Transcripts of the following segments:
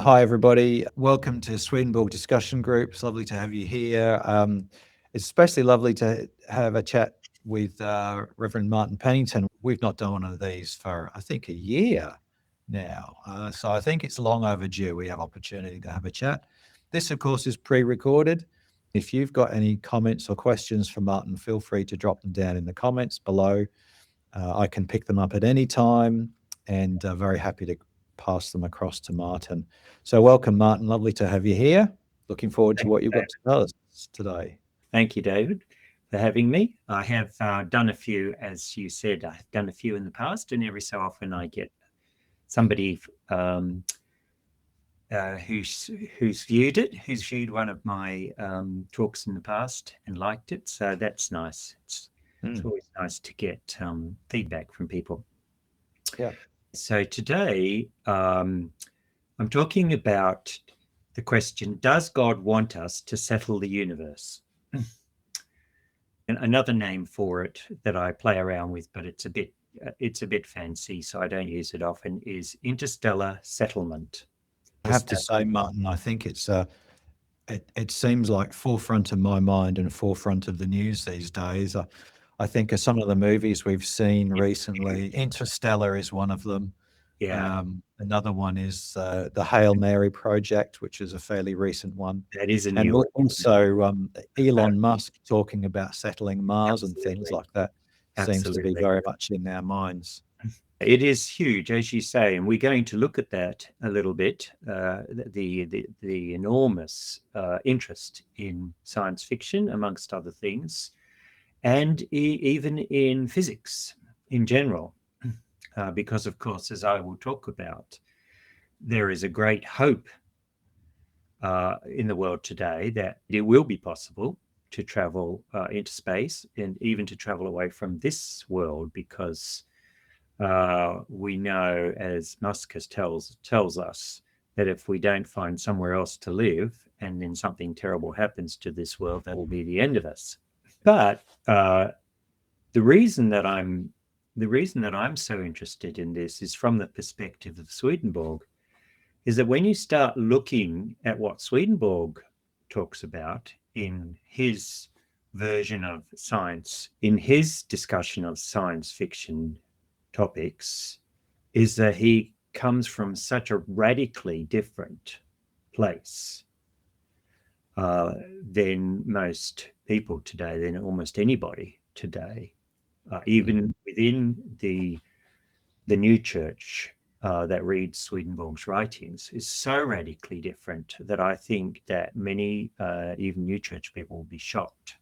Hi, everybody. Welcome to Swedenborg Discussion Group. It's lovely to have you here. It's especially lovely to have a chat with Reverend Martin Pennington. We've not done one of these for, I think, a year now. So I think it's long overdue. We have opportunity to have a chat. This, of course, is pre-recorded. If you've got any comments or questions for Martin, feel free to drop them down in the comments below. I can pick them up at any time and very happy to pass them across to Martin. So welcome, Martin. Lovely to have you here. Looking forward to Thank what you, you've got to tell us today. Thank you, David, for having me. I have done a few, as you said, I've done a few in the past, and every so often I get somebody who's viewed one of my talks in the past and liked it. So that's nice. It's always nice to get feedback from people. Yeah. So today I'm talking about the question: does God want us to settle the universe? And another name for it that I play around with, but it's a bit fancy, so I don't use it often, is interstellar settlement. I have to say, Martin, I think it seems like forefront of my mind and forefront of the news these days. I think of some of the movies we've seen recently. Interstellar is one of them. Yeah, Another one is the Hail Mary project, which is a fairly recent one. that is a And new one. also Elon Musk talking about settling Mars and things Absolutely. like that seems to be Absolutely. very much in our minds. It is huge, as you say, and we're going to look at that a little bit. The enormous interest in science fiction, amongst other things, and even in physics in general, because, of course, as I will talk about, there is a great hope in the world today that it will be possible to travel into space and even to travel away from this world, because we know, as Musk tells us, that if we don't find somewhere else to live and then something terrible happens to this world, that will be the end of us. But the reason that I'm so interested in this is from the perspective of Swedenborg, is that when you start looking at what Swedenborg talks about in his version of science, in his discussion of science fiction topics, is that he comes from such a radically different place than most people today, than almost anybody today, even within the new church that reads Swedenborg's writings, is so radically different that I think that many, even new church people, will be shocked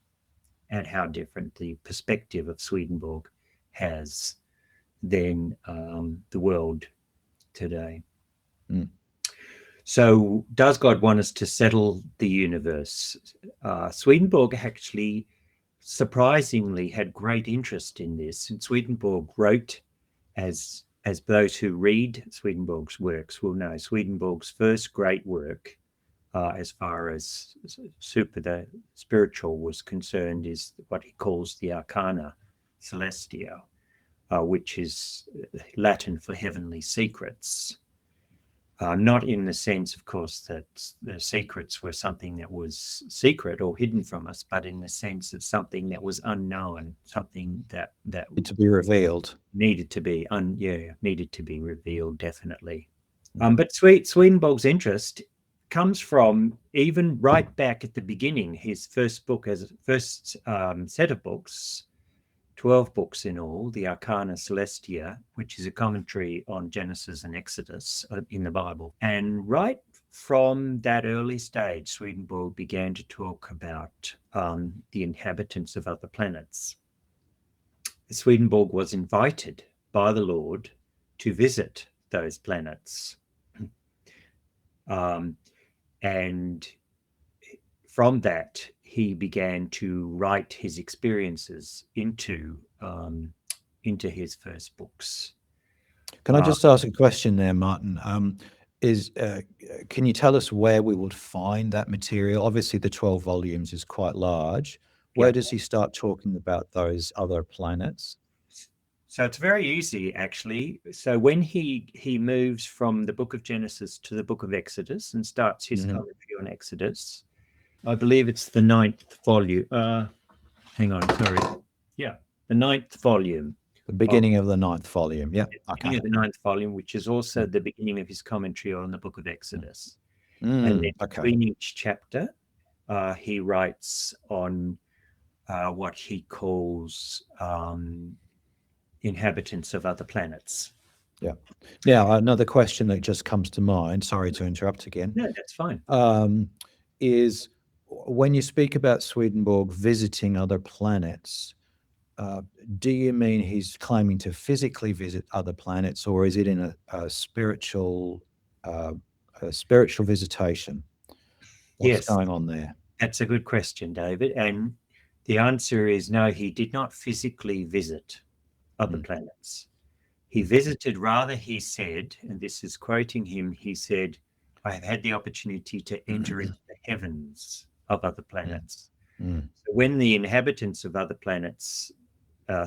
at how different the perspective of Swedenborg has than the world today. Mm. So, does God want us to settle the universe? Swedenborg actually, surprisingly, had great interest in this. And Swedenborg wrote, as those who read Swedenborg's works will know, Swedenborg's first great work, as far as the spiritual was concerned, is what he calls the Arcana, Caelestia, which is Latin for heavenly secrets. Not in the sense, of course, that the secrets were something that was secret or hidden from us, but in the sense of something that was unknown, something that To be revealed. needed to be revealed, definitely. But Swedenborg's interest comes from even right back at the beginning. His first set of books, 12 books in all, the Arcana Caelestia, which is a commentary on Genesis and Exodus in the Bible. And right from that early stage, Swedenborg began to talk about the inhabitants of other planets. Swedenborg was invited by the Lord to visit those planets. And from that, he began to write his experiences into his first books. Can I just ask a question there, Martin? Can you tell us where we would find that material? Obviously, the 12 volumes is quite large. Where Yeah. does he start talking about those other planets? So it's very easy, actually. So when he moves from the book of Genesis to the book of Exodus and starts his commentary on Exodus, I believe it's the 9th volume. Hang on, sorry. Yeah, the 9th volume. The beginning of the 9th volume. Yeah. The beginning of the 9th volume, which is also the beginning of his commentary on the book of Exodus. And then between each chapter, he writes on what he calls inhabitants of other planets. Yeah. Now, another question that just comes to mind, sorry to interrupt again. No, that's fine. Is when you speak about Swedenborg visiting other planets, do you mean he's claiming to physically visit other planets, or is it in a spiritual visitation? What's going on there? That's a good question, David. And the answer is no, he did not physically visit other planets. He visited, rather, he said, and this is quoting him, he said, I have had the opportunity to enter into the heavens of other planets. So when the inhabitants of other planets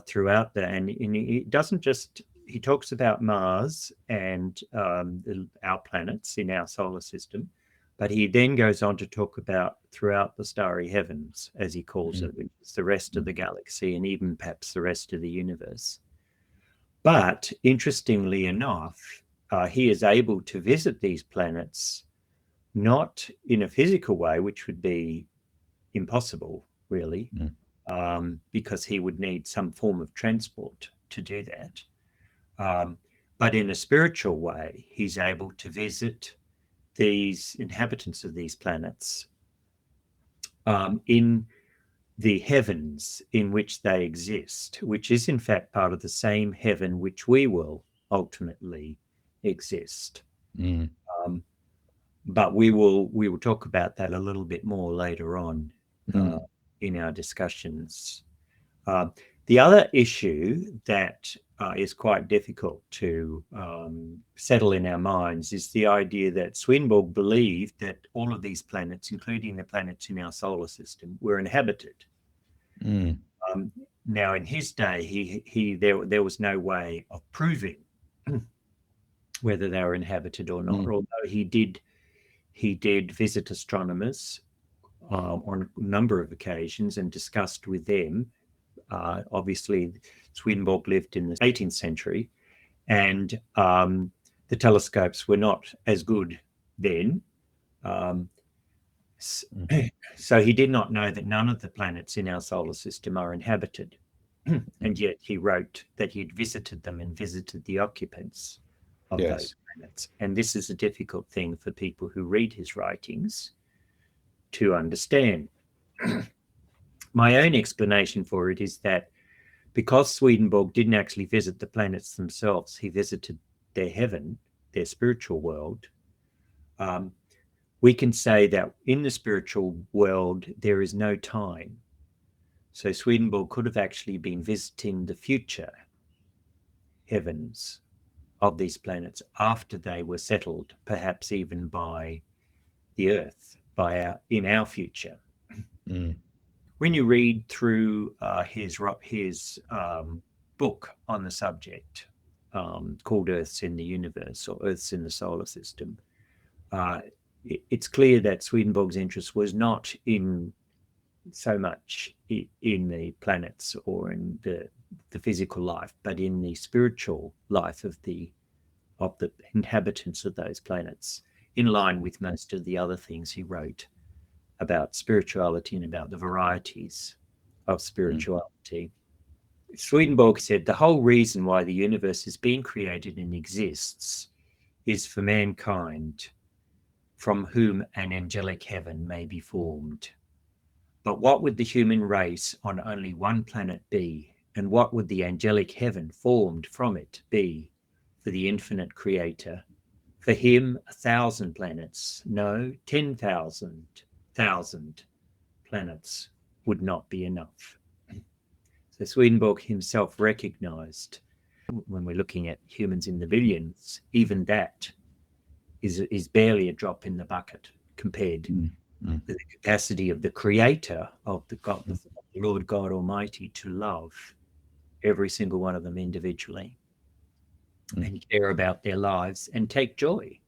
throughout the, and he doesn't just, he talks about Mars and our planets in our solar system, but he then goes on to talk about throughout the starry heavens, as he calls it, which is the rest of the galaxy and even perhaps the rest of the universe. But interestingly enough, he is able to visit these planets not in a physical way, which would be impossible, really, because he would need some form of transport to do that. But in a spiritual way, he's able to visit these inhabitants of these planets in the heavens in which they exist, which is in fact part of the same heaven which we will ultimately exist. But we will talk about that a little bit more later on in our discussions. The other issue that is quite difficult to settle in our minds is the idea that Swedenborg believed that all of these planets, including the planets in our solar system, were inhabited. Now, in his day, there was no way of proving whether they were inhabited or not. Although he did visit astronomers on a number of occasions and discussed with them. Obviously, Swedenborg lived in the 18th century, and the telescopes were not as good then. So he did not know that none of the planets in our solar system are inhabited. And yet he wrote that he'd visited them and visited the occupants of those planets. And this is a difficult thing for people who read his writings to understand. My own explanation for it is that because Swedenborg didn't actually visit the planets themselves, he visited their heaven, their spiritual world. We can say that in the spiritual world, there is no time. So Swedenborg could have actually been visiting the future heavens of these planets after they were settled, perhaps even by the Earth, in our future. When you read through his book on the subject, called Earths in the Universe or Earths in the Solar System, it's clear that Swedenborg's interest was not in so much in the planets or in the physical life, but in the spiritual life of the inhabitants of those planets, in line with most of the other things he wrote about spirituality and about the varieties of spirituality. Swedenborg said the whole reason why the universe is being created and exists is for mankind, from whom an angelic heaven may be formed. But what would the human race on only one planet be? And what would the angelic heaven formed from it be for the infinite creator? For him, 1,000 planets, no, 10,000 planets would not be enough. So Swedenborg himself recognized, when we're looking at humans in the billions, even that is barely a drop in the bucket compared to the capacity of the creator of the Lord God Almighty to love every single one of them individually, and care about their lives and take joy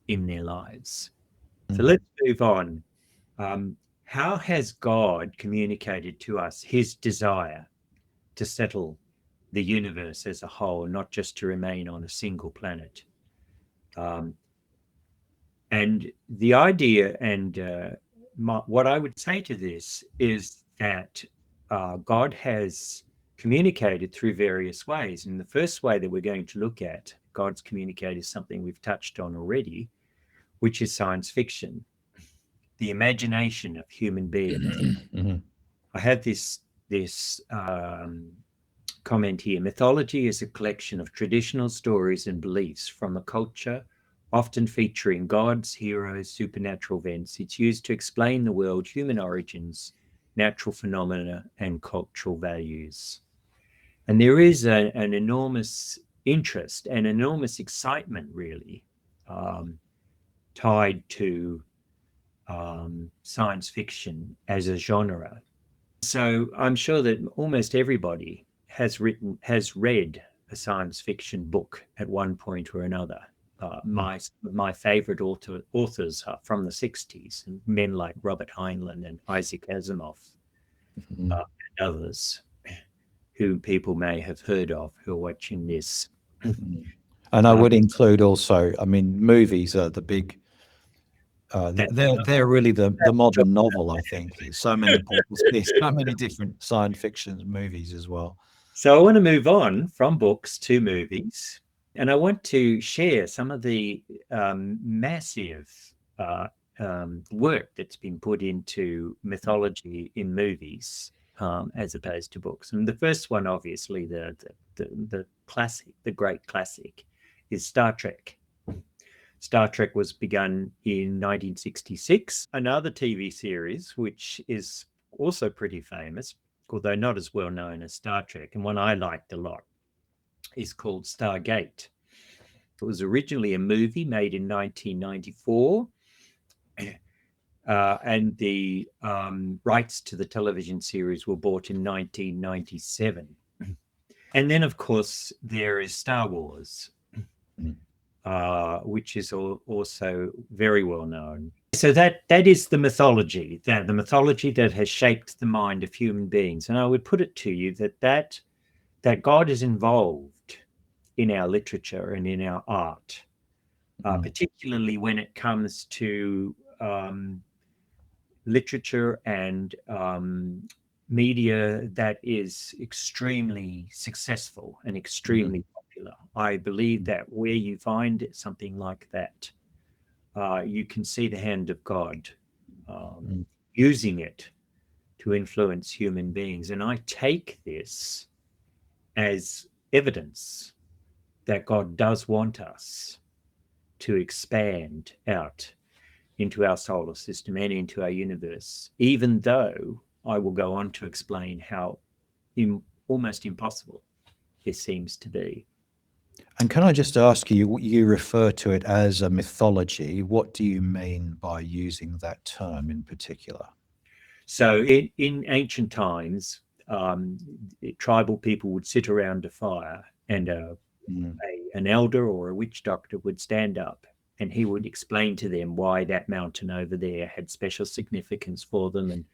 in their lives. So let's move on. How has God communicated to us his desire to settle the universe as a whole, not just to remain on a single planet? And the idea, and what I would say to this is that God has communicated through various ways. And the first way that we're going to look at God's communicate is something we've touched on already, which is science fiction, the imagination of human beings. I have this comment here. Mythology is a collection of traditional stories and beliefs from a culture, often featuring gods, heroes, supernatural events. It's used to explain the world, human origins, natural phenomena, and cultural values. And there is an enormous interest and enormous excitement, really, tied to science fiction as a genre. So I'm sure that almost everybody has read a science fiction book at one point or another. My favorite authors are from the 60s, men like Robert Heinlein and Isaac Asimov, and others who people may have heard of who are watching this. And I would include also, I mean, movies are the big, they're really the modern novel, I think. So many books, there's so many different science fiction movies as well. So I want to move on from books to movies, and I want to share some of the massive work that's been put into mythology in movies as opposed to books. And the first one, obviously, the classic, the great classic, is Star Trek. Star Trek was begun in 1966. Another TV series, which is also pretty famous, although not as well known as Star Trek, and one I liked a lot, is called Stargate. It was originally a movie made in 1994, and the rights to the television series were bought in 1997. And then, of course, there is Star Wars, which is also very well known. So that is the mythology, the mythology that has shaped the mind of human beings. And I would put it to you that God is involved in our literature and in our art, particularly when it comes to literature and media that is extremely successful and extremely popular. I believe that where you find something like that, you can see the hand of God using it to influence human beings. And I take this as evidence that God does want us to expand out into our solar system and into our universe, even though I will go on to explain how almost impossible it seems to be. And can I just ask you, you refer to it as a mythology. What do you mean by using that term in particular? So in ancient times, tribal people would sit around a fire, and an elder or a witch doctor would stand up, and he would explain to them why that mountain over there had special significance for them, and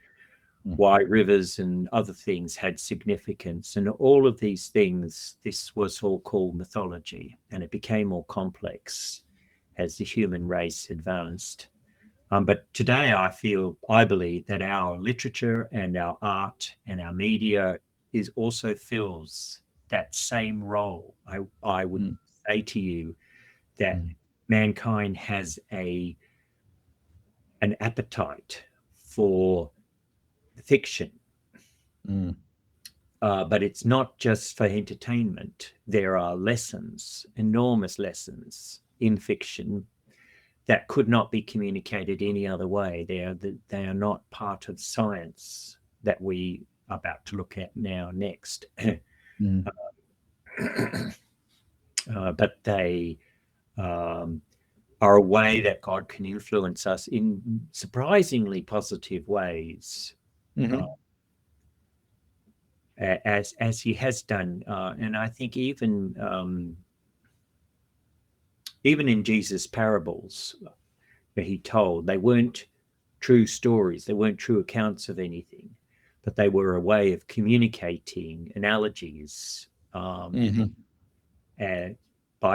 why rivers and other things had significance. And all of these things, this was all called mythology, and it became more complex as the human race advanced. But today I believe that our literature and our art and our media also fills that same role. I would say to you that mankind has an appetite for fiction, but it's not just for entertainment. There are lessons, enormous lessons in fiction that could not be communicated any other way. They are not part of science that we are about to look at now next. But they are a way that God can influence us in surprisingly positive ways. as he has done, and I think even in Jesus' parables that he told, they weren't true stories, they weren't true accounts of anything, but they were a way of communicating analogies by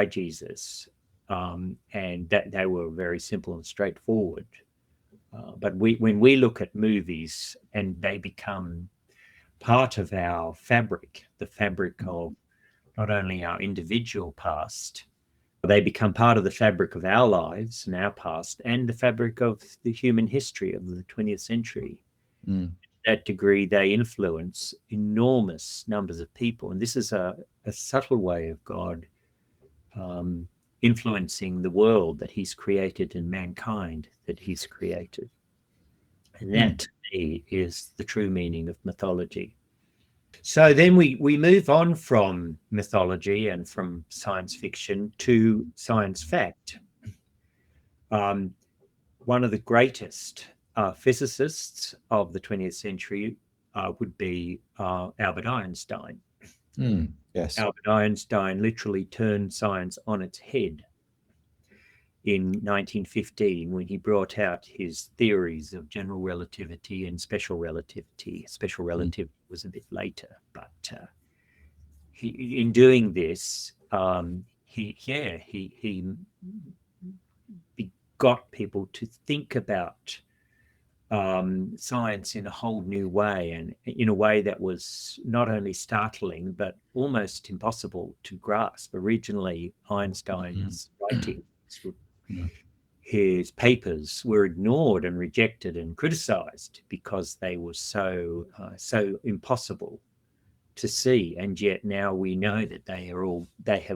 Jesus, and that they were very simple and straightforward. But when we look at movies and they become part of our fabric, the fabric of not only our individual past, they become part of the fabric of our lives and our past and the fabric of the human history of the 20th century. To that degree, they influence enormous numbers of people. And this is a subtle way of God influencing the world that he's created and mankind that he's created. And that, to me, is the true meaning of mythology. So then we move on from mythology and from science fiction to science fact. One of the greatest physicists of the 20th century would be Albert Einstein. Yes. Albert Einstein literally turned science on its head in 1915 when he brought out his theories of general relativity and special relativity. Special relativity was a bit later, but in doing this, he got people to think about science in a whole new way, and in a way that was not only startling but almost impossible to grasp. Originally, Einstein's writings, his papers were ignored and rejected and criticized because they were so impossible to see, and yet now we know that they have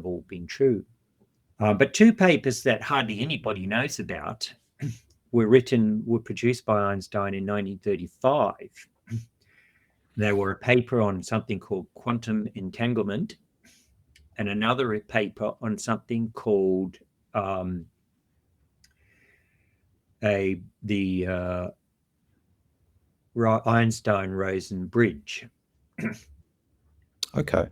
all been true. But two papers that hardly anybody knows about were produced by Einstein in 1935. They were a paper on something called quantum entanglement, and another paper on something called the Einstein-Rosen bridge. Okay.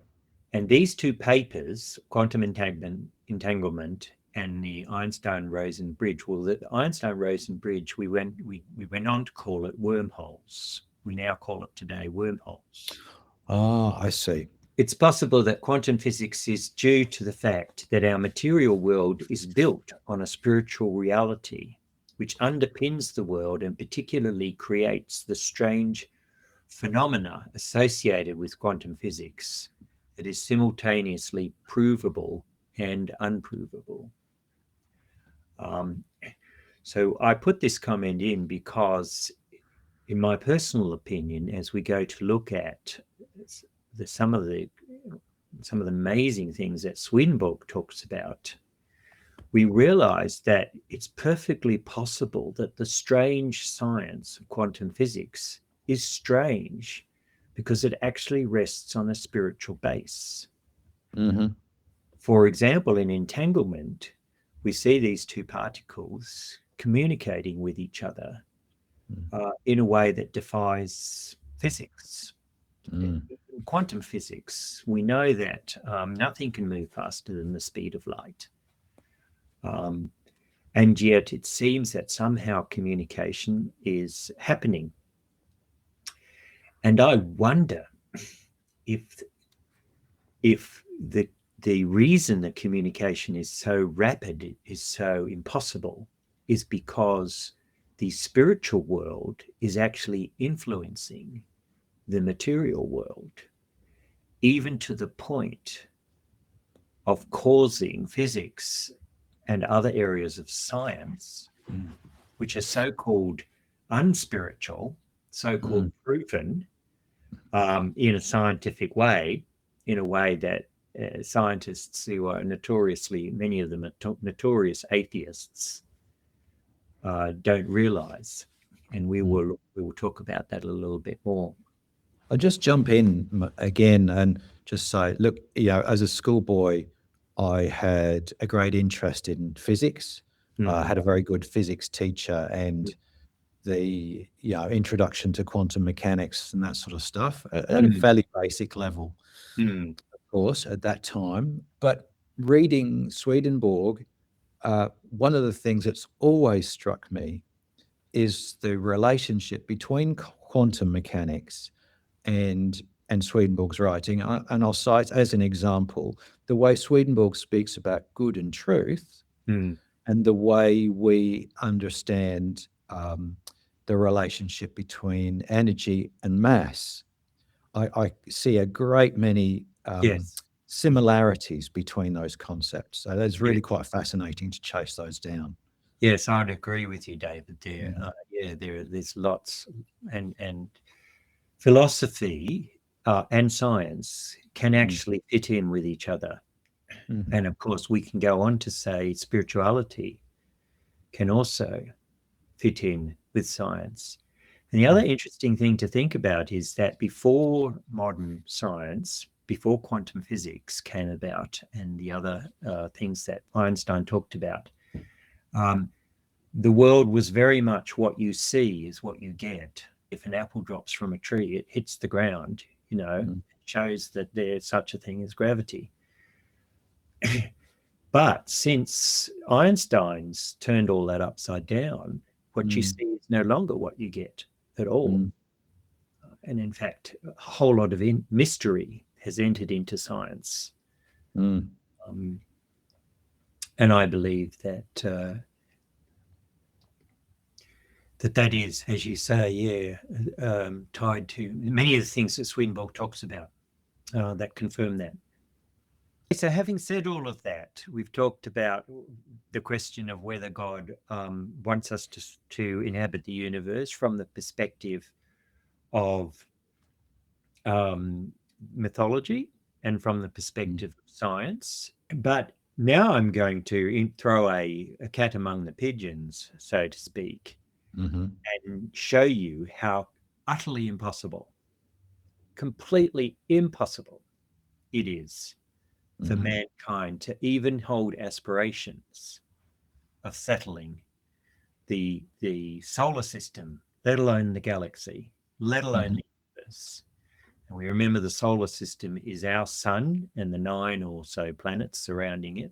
And these two papers, quantum entanglement and the Einstein-Rosen bridge, well, the Einstein-Rosen bridge, we went on to call it wormholes. We now call it today wormholes. Ah, I see. It's possible that quantum physics is due to the fact that our material world is built on a spiritual reality which underpins the world and particularly creates the strange phenomena associated with quantum physics that is simultaneously provable and unprovable. So I put this comment in because, in my personal opinion, as we go to look at some of the amazing things that Swedenborg talks about, we realize that it's perfectly possible that the strange science of quantum physics is strange because it actually rests on a spiritual base. For example, in entanglement, we see these two particles communicating with each other in a way that defies physics. In quantum physics, we know that nothing can move faster than the speed of light. And yet it seems that somehow communication is happening. And I wonder if the reason that communication is so rapid, is so impossible, is because the spiritual world is actually influencing the material world, even to the point of causing physics and other areas of science, which are so-called unspiritual, so-called proven in a scientific way, in a way that scientists who are notoriously, many of them are notorious atheists, don't realize. And we will talk about that a little bit more. I'll just jump in again and just say, look, as a schoolboy, I had a great interest in physics. I had a very good physics teacher, and the introduction to quantum mechanics and that sort of stuff at a fairly basic level, of course, at that time. But reading Swedenborg, one of the things that's always struck me is the relationship between quantum mechanics and Swedenborg's writing. And I'll cite as an example the way Swedenborg speaks about good and truth, and the way we understand the relationship between energy and mass. I see a great many Yes. similarities between those concepts. So that's really Yes. quite fascinating to chase those down. Yes, I'd agree with you, David. There's lots, and philosophy and science can actually fit in with each other. And of course, we can go on to say spirituality can also fit in with science. And the other interesting thing to think about is that before modern science, before quantum physics came about and the other things that Einstein talked about, the world was very much what you see is what you get. If an apple drops from a tree, it hits the ground, it shows that there's such a thing as gravity. But since Einstein's turned all that upside down, what you see is no longer what you get at all. And in fact, a whole lot of mystery has entered into science. And I believe that that is, as you say, tied to many of the things that Swedenborg talks about that confirm that. So having said all of that, we've talked about the question of whether God wants us to inhabit the universe from the perspective of mythology and from the perspective of science. But now I'm going to throw a cat among the pigeons, so to speak, and show you how utterly impossible, completely impossible it is for mankind to even hold aspirations of settling the solar system, let alone the galaxy, let alone the universe. And we remember the solar system is our sun and the 9 or so planets surrounding it.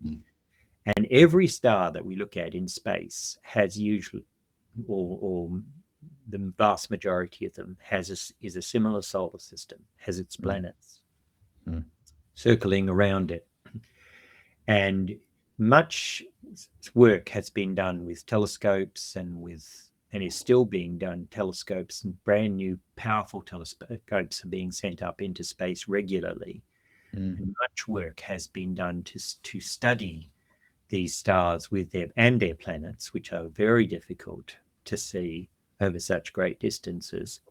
And every star that we look at in space has usually, or the vast majority of them, is a similar solar system, has its planets circling around it. And much work has been done with telescopes and is still being done. Telescopes and brand new powerful telescopes are being sent up into space regularly. And much work has been done to study these stars with their planets, which are very difficult to see over such great distances.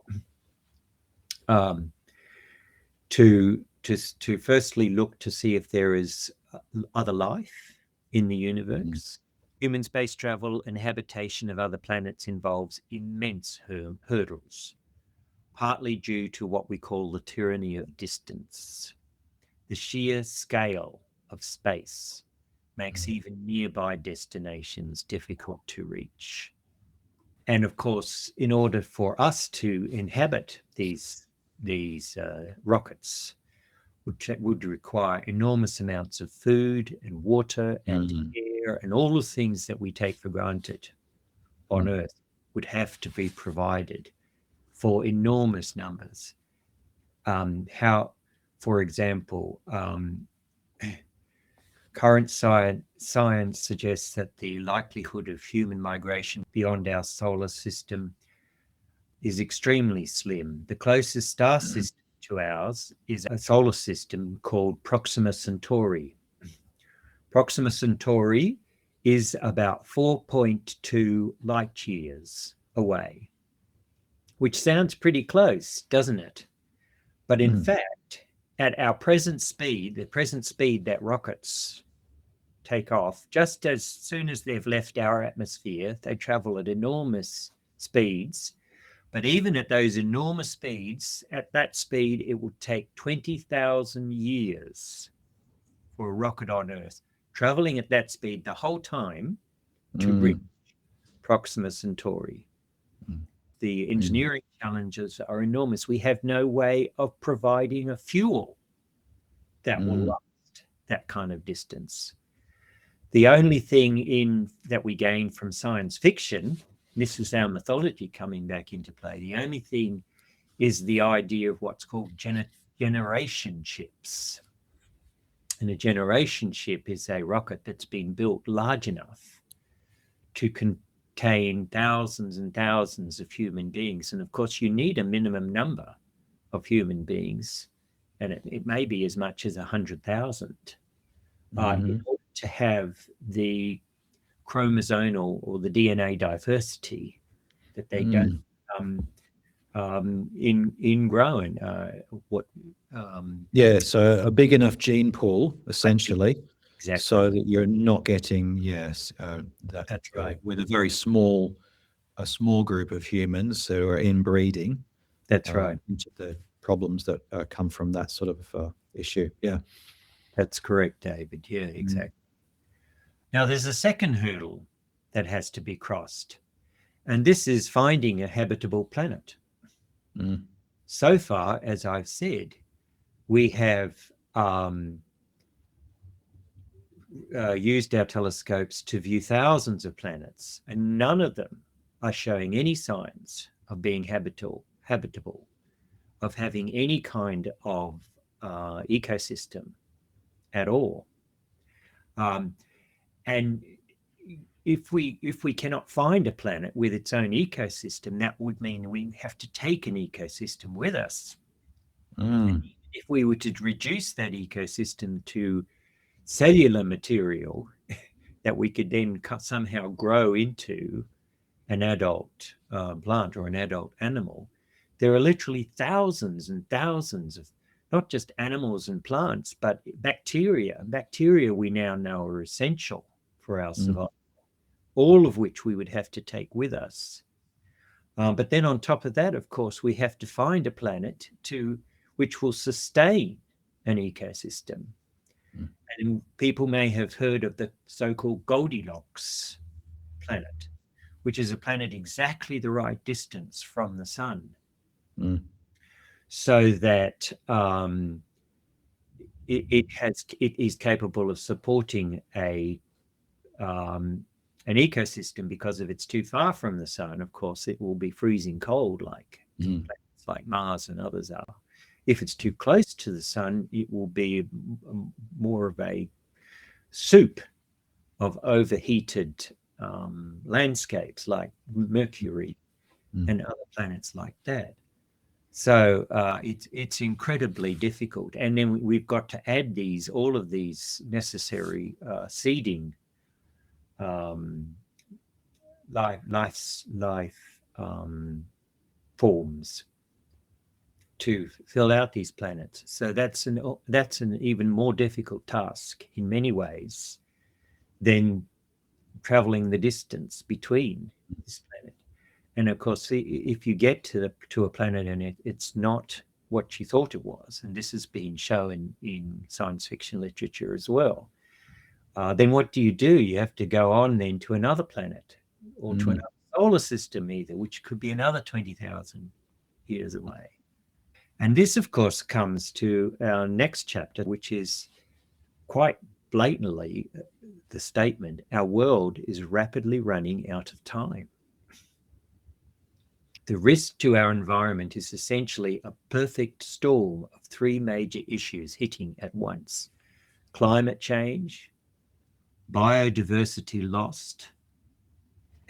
To firstly look to see if there is other life in the universe. Human space travel and habitation of other planets involves immense hurdles, partly due to what we call the tyranny of distance. The sheer scale of space makes even nearby destinations difficult to reach. And of course, in order for us to inhabit these rockets, would require enormous amounts of food and water and air, and all the things that we take for granted on Earth would have to be provided for enormous numbers. For example, current science suggests that the likelihood of human migration beyond our solar system is extremely slim. The closest star system to ours is a solar system called Proxima Centauri. Proxima Centauri is about 4.2 light years away, which sounds pretty close, doesn't it? But in fact, at our present speed, the present speed that rockets take off, just as soon as they've left our atmosphere, they travel at enormous speeds. But even at those enormous speeds, at that speed, it would take 20,000 years for a rocket on Earth, traveling at that speed the whole time to reach Proxima Centauri. The engineering challenges are enormous. We have no way of providing a fuel that will last that kind of distance. The only thing that we gain from science fiction, this is our mythology coming back into play, the only thing is the idea of what's called generation ships. And a generation ship is a rocket that's been built large enough to contain thousands and thousands of human beings. And of course, you need a minimum number of human beings, and it may be as much as 100,000 in order to have the chromosomal or the DNA diversity that they don't ingrown. So a big enough gene pool, essentially, exactly. So that you're not getting that's right, with a small group of humans who are inbreeding. That's right. Into the problems that come from that sort of issue. Yeah, that's correct, David. Yeah, exactly. Now, there's a second hurdle that has to be crossed, and this is finding a habitable planet. So far, as I've said, we have used our telescopes to view thousands of planets, and none of them are showing any signs of being habitable, of having any kind of ecosystem at all. And if we cannot find a planet with its own ecosystem, that would mean we have to take an ecosystem with us. If we were to reduce that ecosystem to cellular material that we could then somehow grow into an adult plant or an adult animal, there are literally thousands and thousands of not just animals and plants, but bacteria. Bacteria we now know are essential for our survival, all of which we would have to take with us. But then on top of that, of course, we have to find a planet which will sustain an ecosystem. And people may have heard of the so-called Goldilocks planet, which is a planet exactly the right distance from the sun, so that it is capable of supporting an ecosystem. Because if it's too far from the sun, of course, it will be freezing cold like planets like Mars and others are. If it's too close to the sun, it will be more of a soup of overheated landscapes like Mercury and other planets like that. So it's incredibly difficult. And then we've got to add all of these necessary seeding life forms to fill out these planets. So that's an even more difficult task in many ways than traveling the distance between this planet. And of course, if you get to a planet and it's not what you thought it was, and this has been shown in science fiction literature as well, then what do? You have to go on then to another planet or to another solar system either, which could be another 20,000 years away. And this, of course, comes to our next chapter, which is quite blatantly the statement: our world is rapidly running out of time. The risk to our environment is essentially a perfect storm of three major issues hitting at once: climate change, biodiversity lost,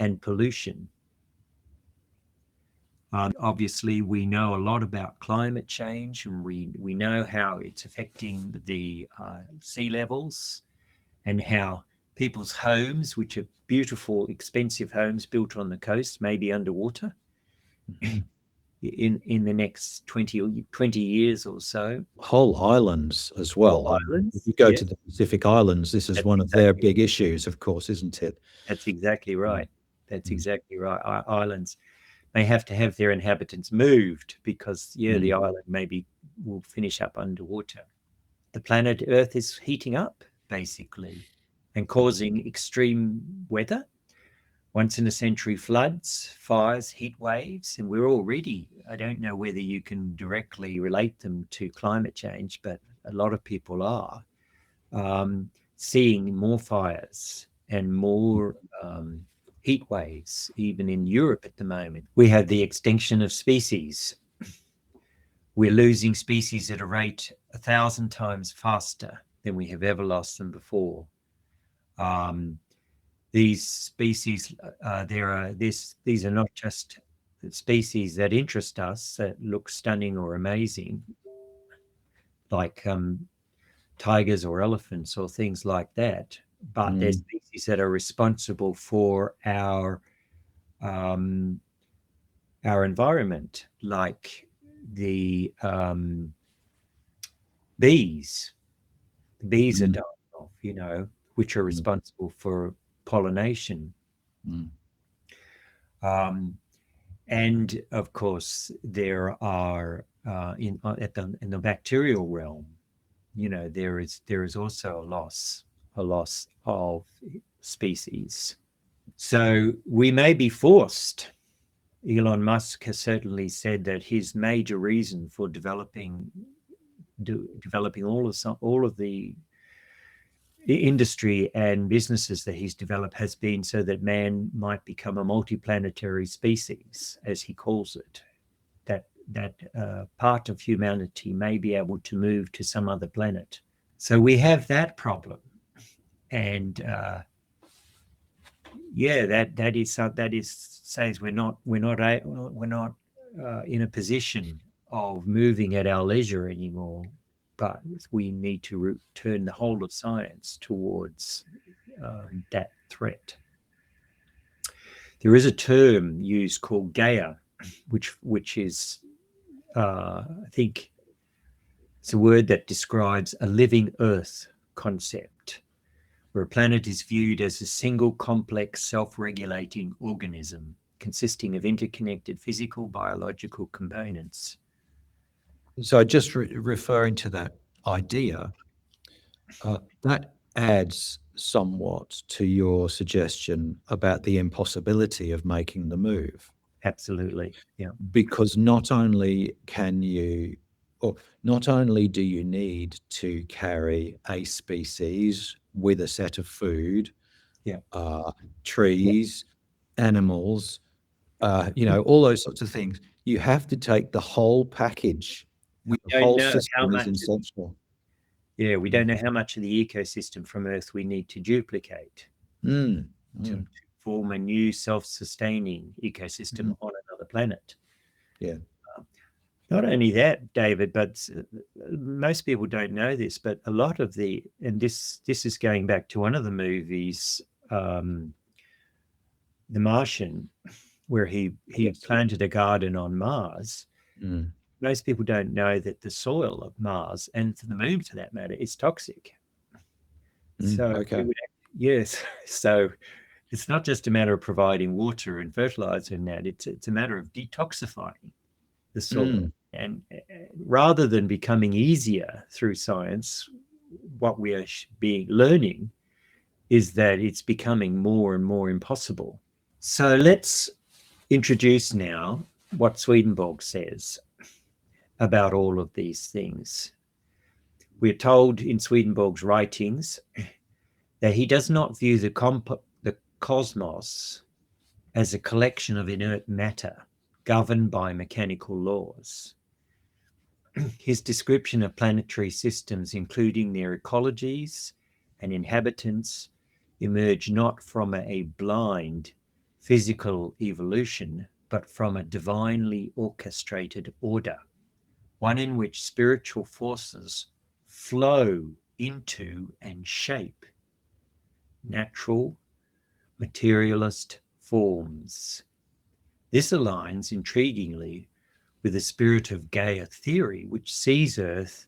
and pollution. Obviously, we know a lot about climate change, and we know how it's affecting the sea levels, and how people's homes, which are beautiful, expensive homes built on the coast, may be underwater in the next 20 years or so. Whole islands as well. Whole islands, if you go to the Pacific Islands, this is one of their big issues, of course, isn't it? That's exactly right. That's exactly right. Islands may have to have their inhabitants moved because, the island maybe will finish up underwater. The planet Earth is heating up, basically, and causing extreme weather. once in a century floods, fires, heat waves, and we're already, I don't know whether you can directly relate them to climate change, but a lot of people are seeing more fires and more heat waves, even in Europe at the moment. We have the extinction of species. We're losing species at a rate 1,000 times faster than we have ever lost them before. These species, these are not just species that interest us, that look stunning or amazing, like tigers or elephants or things like that, but they're species that are responsible for our environment, like the bees. The bees are dying off, which are responsible for pollination. And of course, there are in the bacterial realm, there is also a loss of species. So we may be forced. Elon Musk has certainly said that his major reason for developing all of the industry and businesses that he's developed has been so that man might become a multiplanetary species, as he calls it. That part of humanity may be able to move to some other planet. So we have that problem, and that says we're not in a position of moving at our leisure anymore, but we need to turn the whole of science towards that threat. There is a term used called Gaia, which is, I think, it's a word that describes a living Earth concept, where a planet is viewed as a single complex self-regulating organism consisting of interconnected physical, biological components. So just referring to that idea, that adds somewhat to your suggestion about the impossibility of making the move. Absolutely, yeah. Because not only do you need to carry a species with a set of food, trees, animals, all those sorts of things, you have to take the whole package. We The don't whole know how system is much. essential. Yeah, we don't know how much of the ecosystem from Earth we need to duplicate to form a new self-sustaining ecosystem on another planet. Yeah. Not only that, David, but most people don't know this, but a lot of and this is going back to one of the movies, The Martian, where he planted a garden on Mars. Most people don't know that the soil of Mars, and the moon for that matter, is toxic. So yes, so it's not just a matter of providing water and fertilizer and that, it's a matter of detoxifying the soil. And rather than becoming easier through science, what we are learning is that it's becoming more and more impossible. So let's introduce now what Swedenborg says about all of these things. We're told in Swedenborg's writings that he does not view the cosmos as a collection of inert matter governed by mechanical laws. His description of planetary systems, including their ecologies and inhabitants, emerge not from a blind physical evolution, but from a divinely orchestrated order, one in which spiritual forces flow into and shape natural materialist forms. This aligns intriguingly with the spirit of Gaia theory, which sees Earth,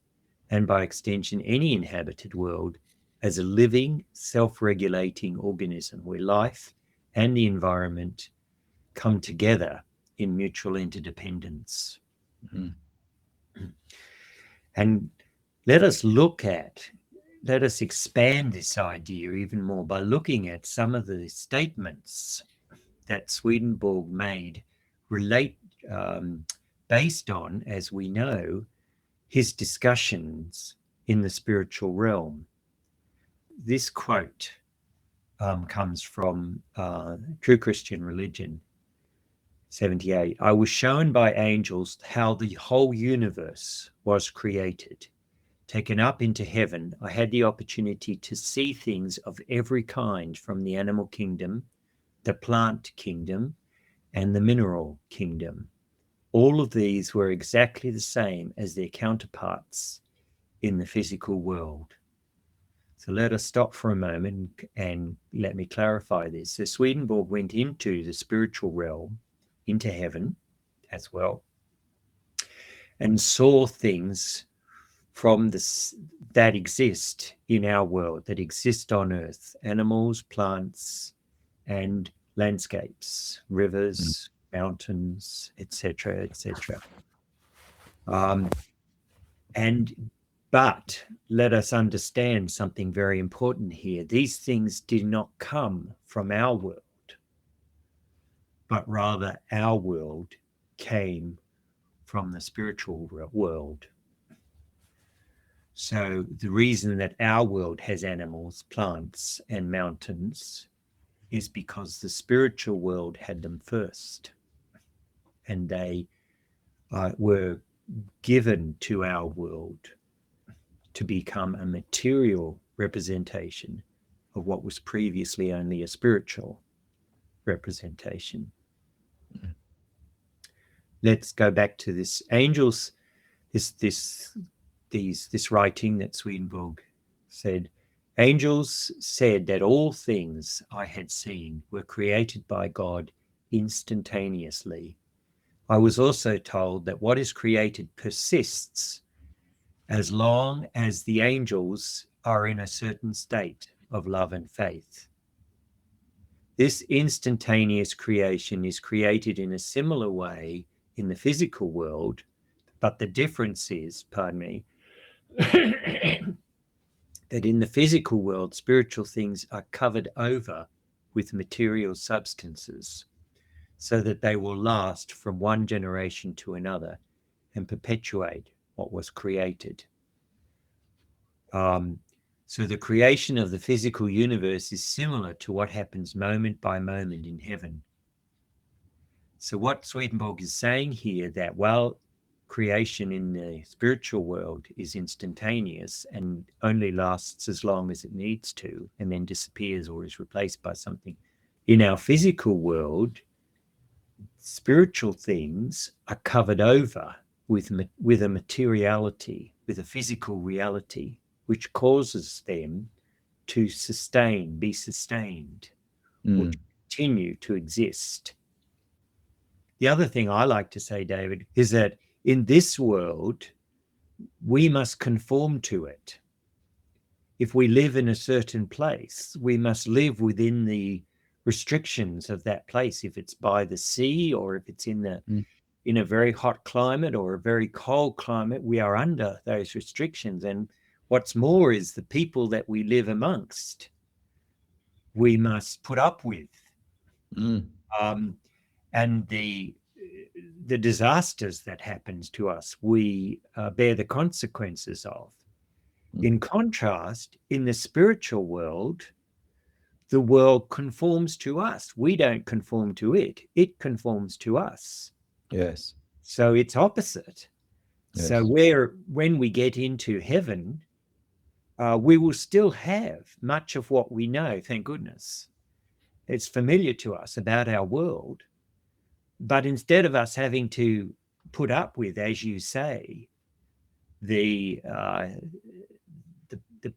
and by extension any inhabited world, as a living, self-regulating organism where life and the environment come together in mutual interdependence. And let us expand this idea even more by looking at some of the statements that Swedenborg made relate based on, as we know, his discussions in the spiritual realm. This quote comes from True Christian Religion, 78. I was shown by angels how the whole universe was created. Taken up into heaven, I had the opportunity to see things of every kind, from the animal kingdom, the plant kingdom, and the mineral kingdom. All of these were exactly the same as their counterparts in the physical world. So let us stop for a moment and let me clarify this. So Swedenborg went into the spiritual realm, into heaven as well, and saw things from this that exist in our world, that exist on Earth: animals, plants, and landscapes, rivers, mountains, etc., etc. But let us understand something very important here. These things did not come from our world, but rather our world came from the spiritual world. So the reason that our world has animals, plants, and mountains is because the spiritual world had them first, and they were given to our world to become a material representation of what was previously only a spiritual representation. Let's go back to this angels, this writing that Swedenborg said. Angels said that all things I had seen were created by God instantaneously. I was also told that what is created persists as long as the angels are in a certain state of love and faith. This instantaneous creation is created in a similar way in the physical world, but the difference is, that in the physical world, spiritual things are covered over with material substances so that they will last from one generation to another and perpetuate what was created. So the creation of the physical universe is similar to what happens moment by moment in heaven. So what Swedenborg is saying here, that while creation in the spiritual world is instantaneous and only lasts as long as it needs to and then disappears or is replaced by something, in our physical world, spiritual things are covered over with a materiality, with a physical reality, which causes them to be sustained, or to continue to exist. The other thing I like to say, David, is that in this world, we must conform to it. If we live in a certain place, we must live within the restrictions of that place. If it's by the sea, or if it's in a very hot climate or a very cold climate, we are under those restrictions. And what's more is the people that we live amongst, we must put up with. And the disasters that happens to us, we bear the consequences of. In contrast, in the spiritual world, the world conforms to us. We don't conform to it. It conforms to us. Yes. So it's opposite. Yes. So when we get into heaven, we will still have much of what we know, thank goodness. It's familiar to us about our world. But instead of us having to put up with, as you say, the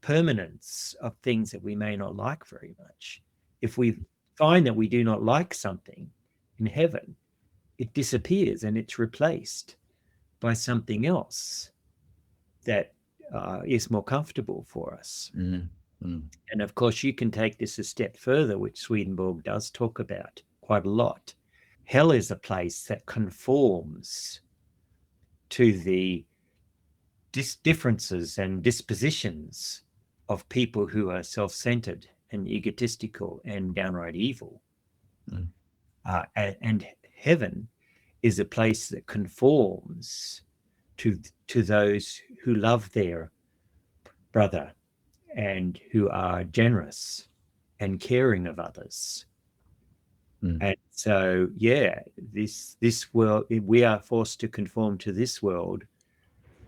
permanence of things that we may not like very much, if we find that we do not like something in heaven, it disappears and it's replaced by something else that is more comfortable for us. And of course, you can take this a step further, which Swedenborg does talk about quite a lot. Hell is a place that conforms to the differences and dispositions of people who are self-centered and egotistical and downright evil. and heaven is a place that conforms to those who love their brother and who are generous and caring of others. And so, this world, we are forced to conform to this world,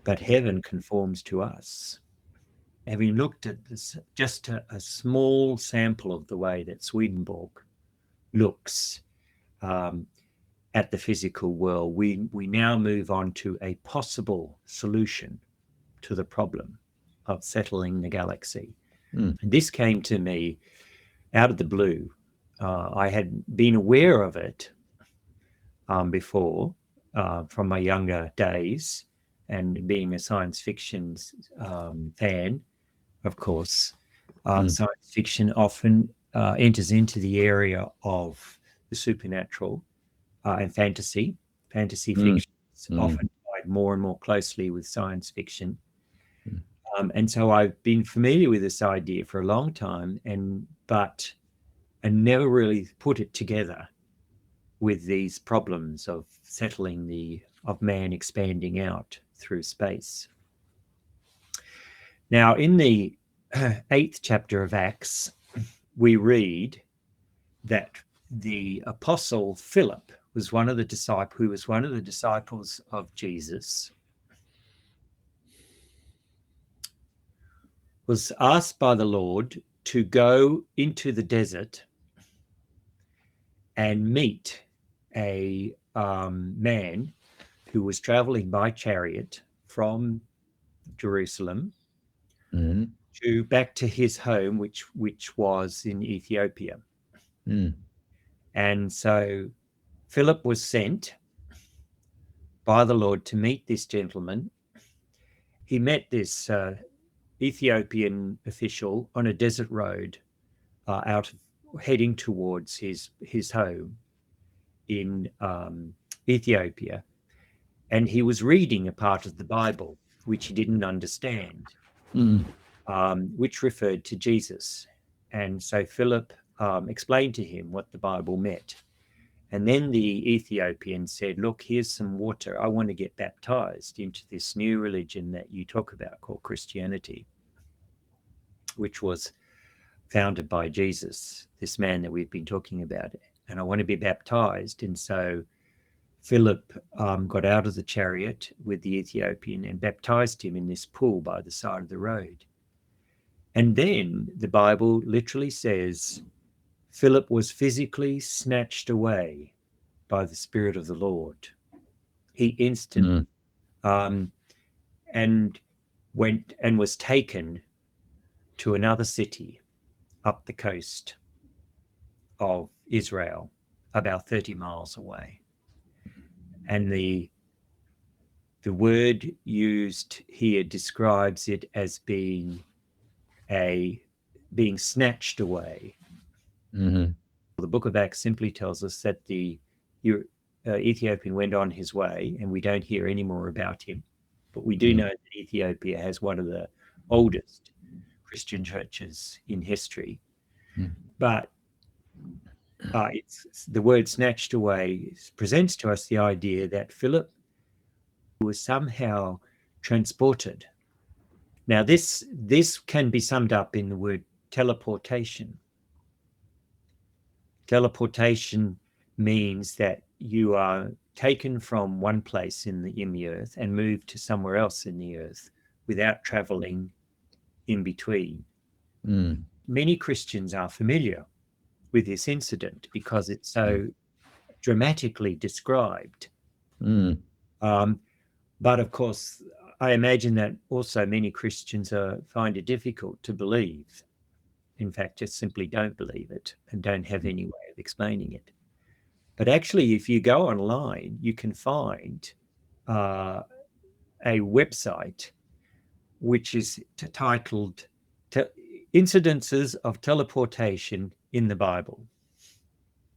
but heaven conforms to us. Having looked at this, just a small sample of the way that Swedenborg looks at the physical world, we now move on to a possible solution to the problem of settling the galaxy. And this came to me out of the blue. I had been aware of it before from my younger days, and being a science fiction fan, of course, science fiction often enters into the area of the supernatural and fantasy. Fantasy fiction is often tied more and more closely with science fiction. And so I've been familiar with this idea for a long time, but I never really put it together with these problems of settling of man expanding out through space. Now, in the 8th chapter of Acts, we read that the apostle Philip who was one of the disciples of Jesus, was asked by the Lord to go into the desert and meet a man who was traveling by chariot from Jerusalem back to his home, which was in Ethiopia. And so Philip was sent by the Lord to meet this gentleman. He met this Ethiopian official on a desert road heading towards his home in Ethiopia. And he was reading a part of the Bible which he didn't understand, which referred to Jesus. And so Philip explained to him what the Bible meant. And then the Ethiopian said, look, here's some water. I want to get baptized into this new religion that you talk about called Christianity, which was founded by Jesus, this man that we've been talking about. And I want to be baptized. And so Philip got out of the chariot with the Ethiopian and baptized him in this pool by the side of the road. And then the Bible literally says Philip was physically snatched away by the Spirit of the Lord. He instantly and went and was taken to another city up the coast of Israel, about 30 miles away. And the word used here describes it as being snatched away. The book of Acts simply tells us that the Ethiopian went on his way, and we don't hear any more about him. But we do know that Ethiopia has one of the oldest Christian churches in history. But the word snatched away presents to us the idea that Philip was somehow transported. Now, this can be summed up in the word teleportation. Teleportation means that you are taken from one place in the earth and moved to somewhere else in the earth without traveling in between. Many Christians are familiar with this incident because it's so dramatically described. But of course, I imagine that also many Christians find it difficult to believe. In fact, just simply don't believe it and don't have any way of explaining it. But actually, if you go online, you can find a website which is titled Incidences of Teleportation in the Bible.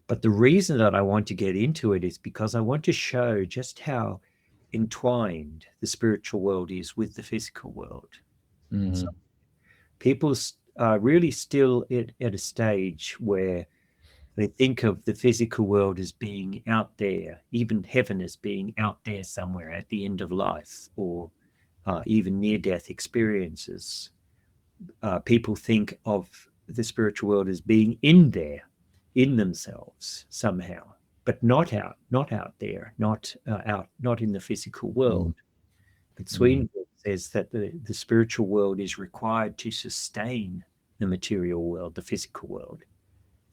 But the reason that I want to get into it is because I want to show just how entwined the spiritual world is with the physical world. So people are really still at a stage where They think of the physical world as being out there, even heaven as being out there somewhere at the end of life, or even near-death experiences. People think of the spiritual world as being in there, in themselves somehow, but not out there, not in the physical world. But Swedenborg says that the spiritual world is required to sustain the material world, the physical world.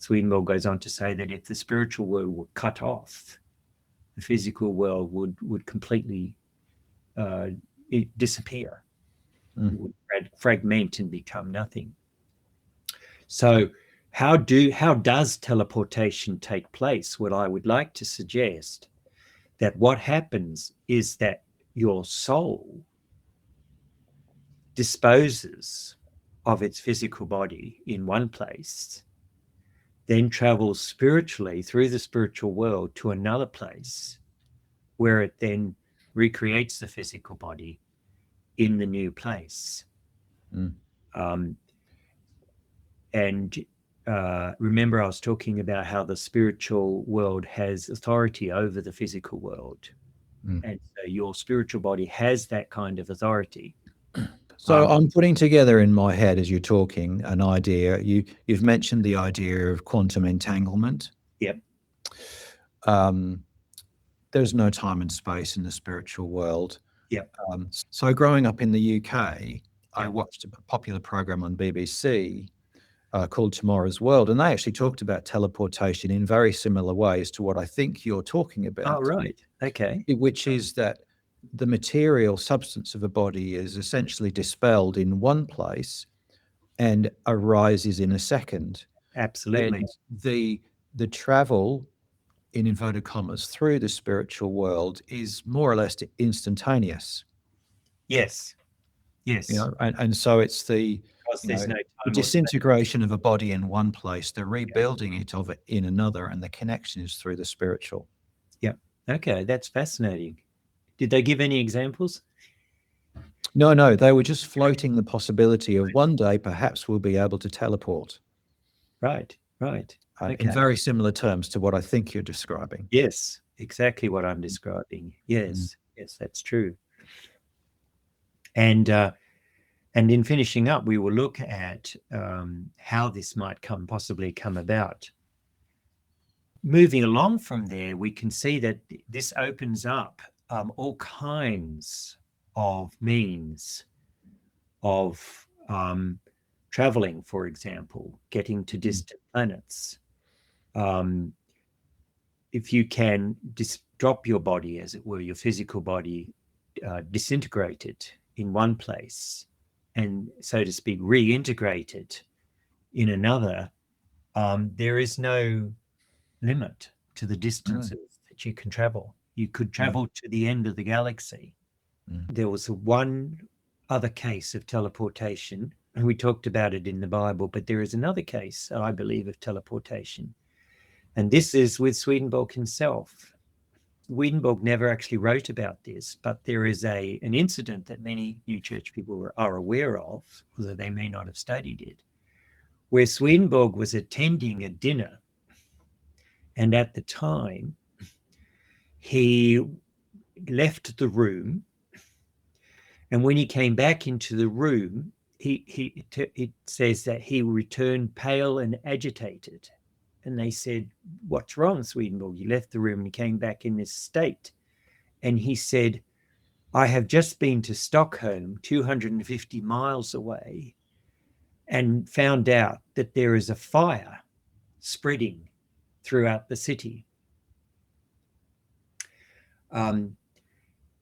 Swedenborg goes on to say that if the spiritual world were cut off, the physical world would completely disappear, would fragment and become nothing. So how does teleportation take place? What I would like to suggest that what happens is that your soul disposes of its physical body in one place, then travels spiritually through the spiritual world to another place, where it then recreates the physical body in the new place. And remember, I was talking about how the spiritual world has authority over the physical world. And so your spiritual body has that kind of authority. So I'm putting together in my head as you're talking an idea. You've mentioned the idea of quantum entanglement. Yep. There's no time and space in the spiritual world. Yep. So growing up in the UK, I watched a popular program on BBC called Tomorrow's World, and they actually talked about teleportation in very similar ways to what I think you're talking about. Oh, right. Okay. Which is that the material substance of a body is essentially dispelled in one place and arises in a second. Absolutely. And the travel, in inverted commas, through the spiritual world is more or less instantaneous. Yes. Yes. And so it's the there's no time disintegration of a body in one place, the rebuilding it of it in another, and the connection is through the spiritual. Yeah. Okay, that's fascinating. Did they give any examples? No, they were just floating the possibility of one day perhaps we'll be able to teleport. Right. Okay. In very similar terms to what I think you're describing. Yes, exactly what I'm describing. Yes, that's true. And in finishing up, we will look at how this might possibly come about. Moving along from there, we can see that this opens up all kinds of means of traveling, for example, getting to distant planets. If you can drop your body, as it were, your physical body, disintegrate it in one place and, so to speak, reintegrate it in another, there is no limit to the distances that you can travel. You could travel to the end of the galaxy. There was one other case of teleportation, and we talked about it in the Bible, but there is another case, I believe, of teleportation. And this is with Swedenborg himself. Swedenborg never actually wrote about this, but there is an incident that many New Church people are aware of, although they may not have studied it, where Swedenborg was attending a dinner. And at the time, he left the room. And when he came back into the room, it says that he returned pale and agitated. And they said, "What's wrong, Swedenborg? You left the room and came back in this state." And he said, "I have just been to Stockholm, 250 miles away, and found out that there is a fire spreading throughout the city.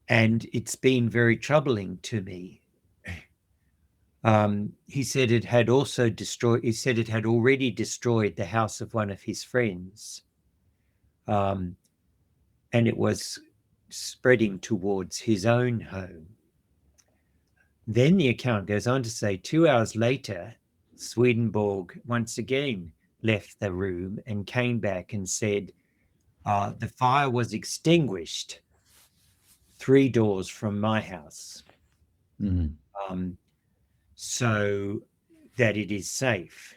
And it's been very troubling to me." He said it had also destroyed, he said it had already destroyed the house of one of his friends. And it was spreading towards his own home. Then the account goes on to say 2 hours later, Swedenborg once again left the room and came back and said, "The fire was extinguished 3 doors from my house. So that it is safe."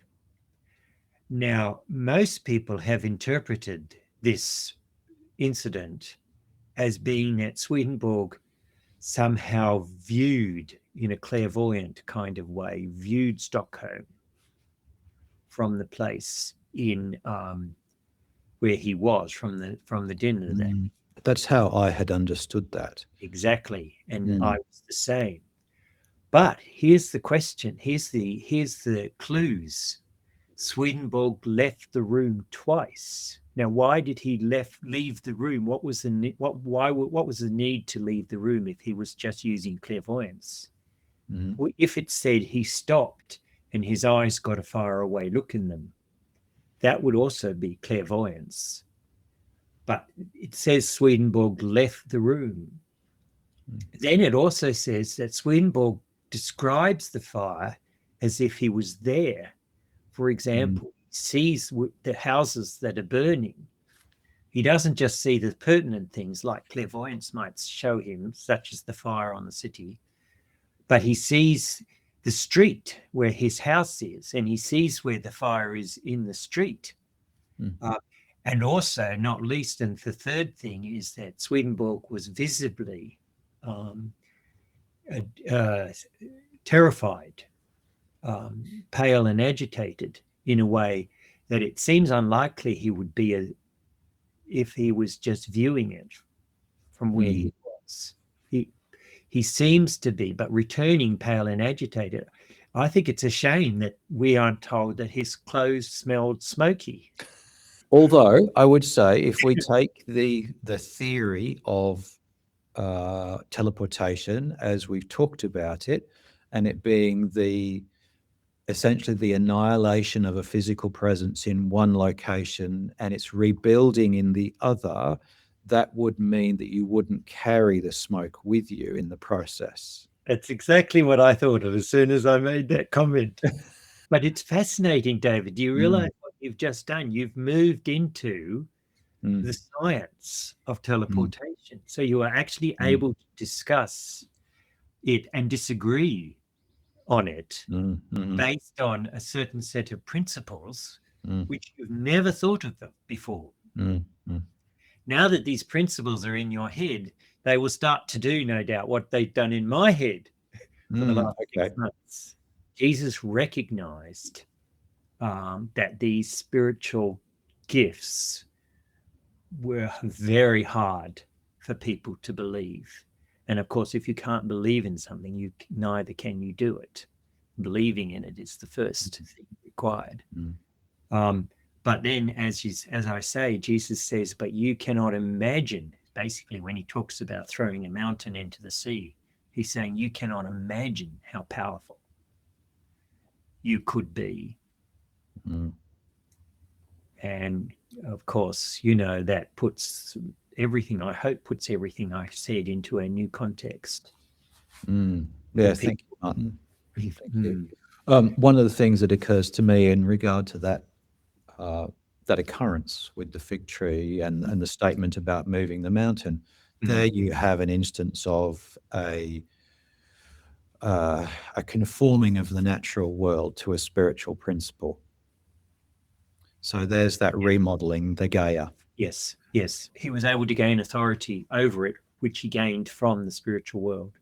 Now, most people have interpreted this incident as being that Swedenborg somehow viewed, in a clairvoyant kind of way, viewed Stockholm from the place in where he was from the dinner there. Mm. That's how I had understood that. Exactly, and I Mm. was the same. But here's the question. Here's the clues. Swedenborg left the room twice. Now, why did he leave the room? What was the what was the need to leave the room if he was just using clairvoyance? Mm. If it said he stopped and his eyes got a faraway look in them, that would also be clairvoyance. But it says Swedenborg left the room. Then it also says that Swedenborg describes the fire as if he was there. For example, he sees the houses that are burning. He doesn't just see the pertinent things like clairvoyance might show him, such as the fire on the city, but he sees the street where his house is, and he sees where the fire is in the street. And also, not least, and the third thing is that Swedenborg was visibly terrified, pale and agitated in a way that it seems unlikely he would be if he was just viewing it from where he was. He seems to be, but returning pale and agitated. I think it's a shame that we aren't told that his clothes smelled smoky. Although I would say, if we take the theory of teleportation as we've talked about it, and it being essentially the annihilation of a physical presence in one location and its rebuilding in the other, that would mean that you wouldn't carry the smoke with you in the process. That's exactly what I thought of as soon as I made that comment. But it's fascinating, David. Do you realize what you've just done? You've moved into the science of teleportation. So you are actually able to discuss it and disagree on it based on a certain set of principles which you've never thought of them before. Now that these principles are in your head, they will start to do, no doubt, what they've done in my head for the last 6 months. Jesus recognized that these spiritual gifts were very hard for people to believe. And of course, if you can't believe in something, neither can you do it. Believing in it is the first thing required. But then, as I say, Jesus says, but you cannot imagine, basically, when he talks about throwing a mountain into the sea, he's saying you cannot imagine how powerful you could be. And of course, that puts everything, I hope, puts everything I said into a new context. Yeah, thank you, Martin. Thank you. One of the things that occurs to me in regard to that occurrence with the fig tree and the statement about moving the mountain, there you have an instance of a conforming of the natural world to a spiritual principle. So there's that remodeling, the Gaia. Yes. He was able to gain authority over it, which he gained from the spiritual world.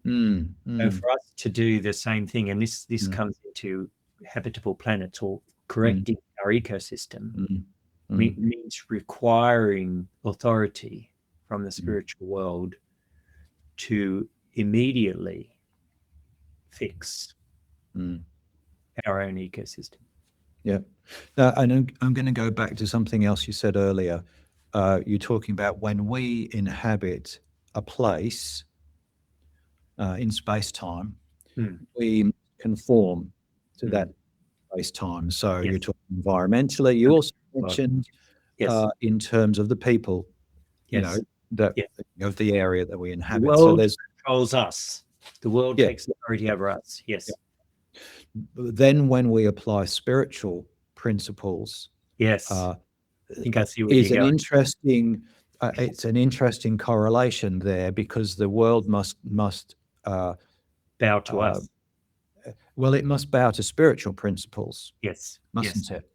So for us to do the same thing, and this comes into habitable planets or correcting our ecosystem, means requiring authority from the spiritual world to immediately fix our own ecosystem. Yeah. And I'm going to go back to something else you said earlier. You're talking about when we inhabit a place in space-time, we conform to that space-time. So you're talking environmentally. You also mentioned in terms of the people, of the area that we inhabit. The world controls us. The world takes authority over us. Yes. Then when we apply spiritual principles, I think I see where is you're an going. interesting. It's an interesting correlation there, because the world must bow to us. Well, it must bow to spiritual principles. Yes. Mustn't it?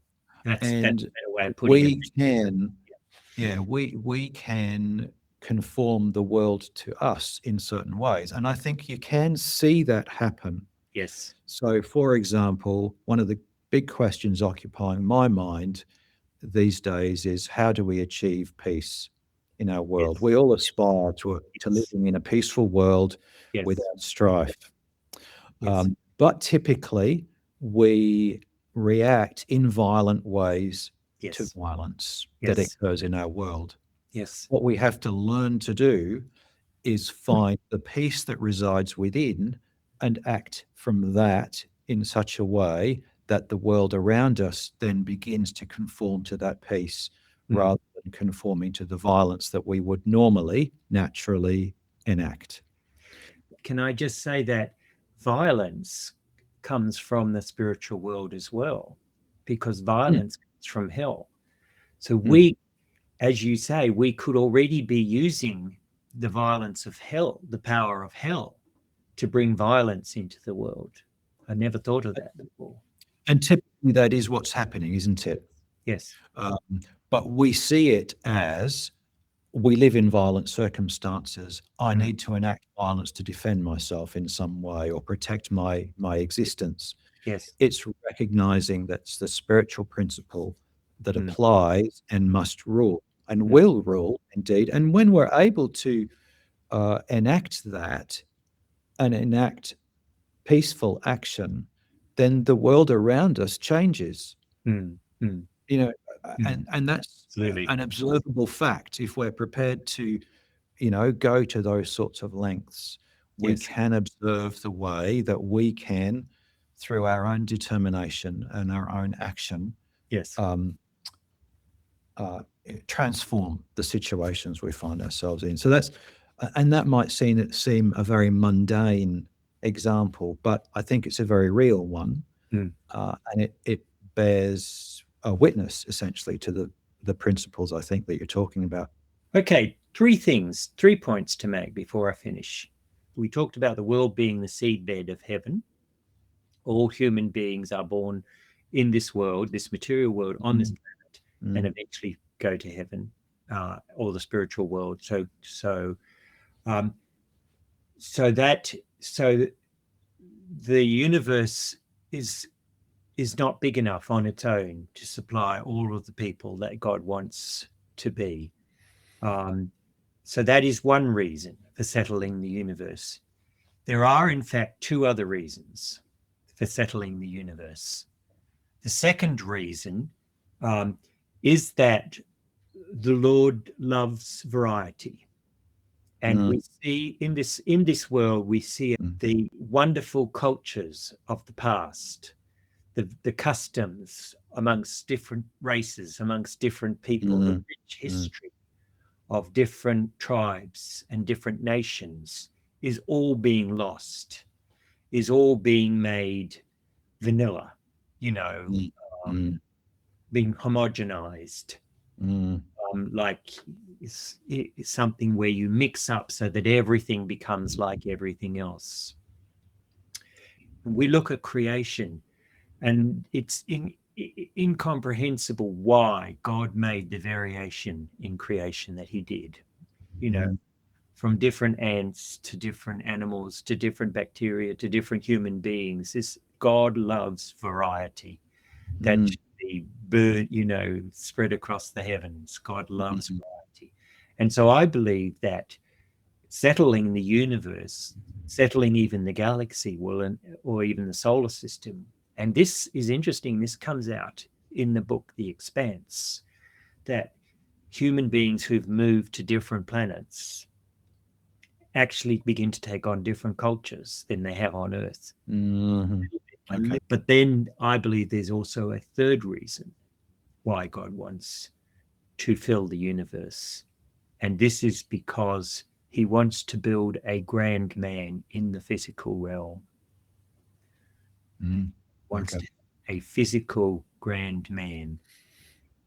That's a And better way of putting it. we can, yeah, we can conform the world to us in certain ways. And I think you can see that happen. Yes. So, for example, one of the big questions occupying my mind these days is how do we achieve peace in our world? Yes. We all aspire to Yes. living in a peaceful world Yes. without strife. Yes. But typically, we react in violent ways to Yes. violence that Yes. occurs in our world. Yes. What we have to learn to do is find the peace that resides within and act from that in such a way that the world around us then begins to conform to that peace Mm. rather than conforming to the violence that we would normally, naturally enact. Can I just say that violence comes from the spiritual world as well, because Mm, violence comes from hell. So mm. we, as you say, we could already be using the violence of hell, the power of hell, to bring violence into the world. I never thought of that before. And typically that is what's happening, isn't it? Yes. Um, but we see it as we live in violent circumstances. I Mm. need to enact violence to defend myself in some way or protect my existence. Yes. It's recognizing that's the spiritual principle that Mm. applies and must rule and Mm. will rule indeed. And when we're able to enact that and enact peaceful action, then the world around us changes. Mm. Mm. You know, Mm. and that's Absolutely. an observable fact. If we're prepared to, go to those sorts of lengths, we Yes. can observe the way that we can, through our own determination and our own action, Yes. um, uh, transform the situations we find ourselves in. So and that might seem a very mundane example, but I think it's a very real one, Mm. and it bears a witness essentially to the principles I think that you're talking about. Okay, three points to make before I finish. We talked about the world being the seedbed of heaven. All human beings are born in this world, this material world, on this Mm, planet, and mm, eventually go to heaven, or the spiritual world. Um, so that so the universe is is not big enough on its own to supply all of the people that God wants to be. Um, so that is one reason for settling the universe. There are, in fact, two other reasons for settling the universe. The second reason um, is that the Lord loves variety. And mm, we see in this world, we see mm, the wonderful cultures of the past, the customs amongst different races, amongst different people, the mm, rich mm, history of different tribes and different nations is all being lost, is all being made vanilla, you know, mm, mm, um, being homogenized, mm, like it's something where you mix up so that everything becomes like everything else. We look at creation, and it's incomprehensible why God made the variation in creation that He did. You know, mm, from different ants to different animals to different bacteria to different human beings. This God loves variety. That mm, should be bird, spread across the heavens. God loves mm, variety. And so I believe that settling the universe, settling even the galaxy will, or even the solar system. And this is interesting. This comes out in the book, The Expanse, that human beings who've moved to different planets actually begin to take on different cultures than they have on Earth. mhm. Okay. But then I believe there's also a third reason why God wants to fill the universe. And this is because he wants to build a grand man in the physical realm, Mm, wants okay. to a physical grand man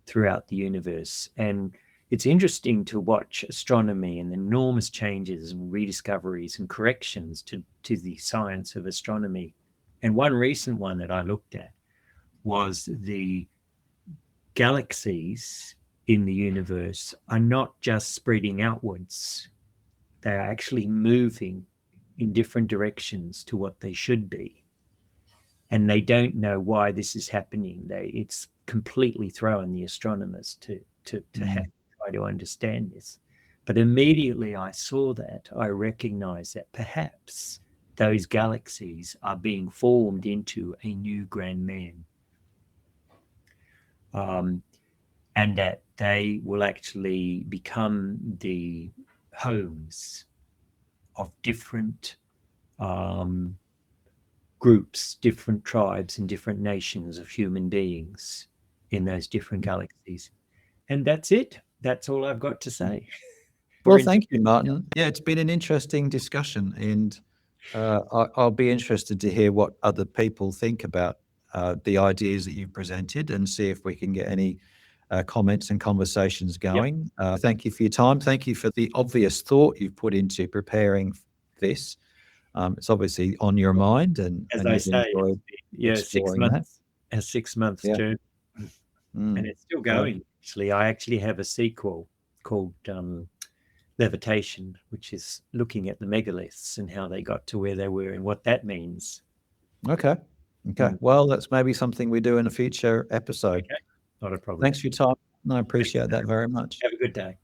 throughout the universe. And it's interesting to watch astronomy and the enormous changes and rediscoveries and corrections to the science of astronomy. And one recent one that I looked at was the galaxies in the universe are not just spreading outwards, they are actually moving in different directions to what they should be. And they don't know why this is happening. It's completely throwing the astronomers to have to try to understand this. But immediately I saw that, I recognized that perhaps those galaxies are being formed into a new grand man. And that they will actually become the homes of different groups, different tribes, and different nations of human beings in those different galaxies. And that's it. That's all I've got to say. Well, thank you, Martin. Yeah, it's been an interesting discussion, and I'll be interested to hear what other people think about the ideas that you've presented, and see if we can get any comments and conversations going. Thank you for your time. Thank you for the obvious thought you've put into preparing this. It's obviously on your mind, and as and I you've say, enjoyed exploring that. a 6 months Yeah. journey, and it's still going. Actually, I actually have a sequel called Levitation, which is looking at the megaliths and how they got to where they were and what that means. Okay. Well, that's maybe something we do in a future episode. Okay, not a problem. Thanks for your time. I appreciate that very much. Have a good day.